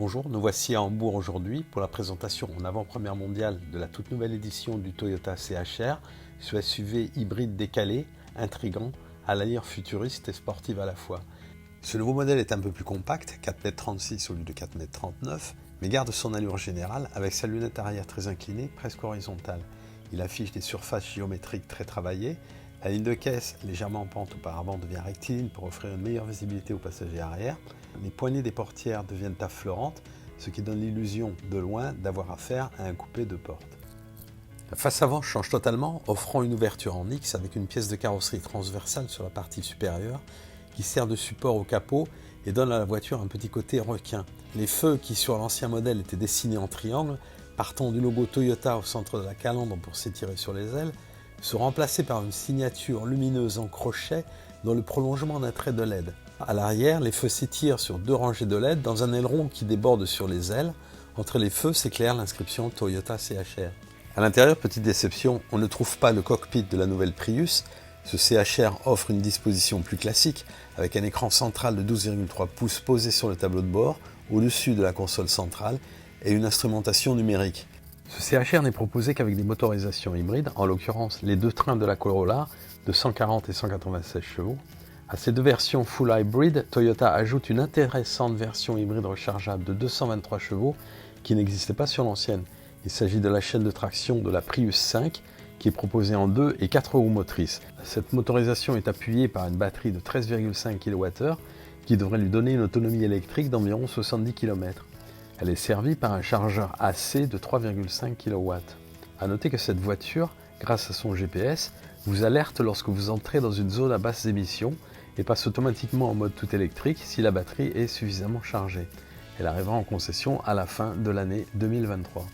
Bonjour, nous voici à Hambourg aujourd'hui pour la présentation en avant-première mondiale de la toute nouvelle édition du Toyota CHR, ce SUV hybride décalé, intrigant, à l'allure futuriste et sportive à la fois. Ce nouveau modèle est un peu plus compact, 4,36 m au lieu de 4,39 m, mais garde son allure générale avec sa lunette arrière très inclinée, presque horizontale. Il affiche des surfaces géométriques très travaillées. La ligne de caisse, légèrement en pente auparavant, devient rectiligne pour offrir une meilleure visibilité aux passagers arrière. Les poignées des portières deviennent affleurantes, ce qui donne l'illusion, de loin, d'avoir affaire à un coupé de porte. La face avant change totalement, offrant une ouverture en X avec une pièce de carrosserie transversale sur la partie supérieure qui sert de support au capot et donne à la voiture un petit côté requin. Les feux qui sur l'ancien modèle étaient dessinés en triangle, partant du logo Toyota au centre de la calandre pour s'étirer sur les ailes, sont remplacés par une signature lumineuse en crochet dans le prolongement d'un trait de LED. À l'arrière, les feux s'étirent sur deux rangées de LED dans un aileron qui déborde sur les ailes. Entre les feux s'éclaire l'inscription Toyota CHR. À l'intérieur, petite déception, on ne trouve pas le cockpit de la nouvelle Prius. Ce CHR offre une disposition plus classique avec un écran central de 12,3 pouces posé sur le tableau de bord, au-dessus de la console centrale et une instrumentation numérique. Ce CHR n'est proposé qu'avec des motorisations hybrides, en l'occurrence les deux trains de la Corolla de 140 et 196 chevaux. À ces deux versions full hybrid, Toyota ajoute une intéressante version hybride rechargeable de 223 chevaux qui n'existait pas sur l'ancienne. Il s'agit de la chaîne de traction de la Prius 5 qui est proposée en 2 et 4 roues motrices. Cette motorisation est appuyée par une batterie de 13,5 kWh qui devrait lui donner une autonomie électrique d'environ 70 km. Elle est servie par un chargeur AC de 3,5 kW. A noter que cette voiture, grâce à son GPS, vous alerte lorsque vous entrez dans une zone à basse émission et passe automatiquement en mode tout électrique si la batterie est suffisamment chargée. Elle arrivera en concession à la fin de l'année 2023.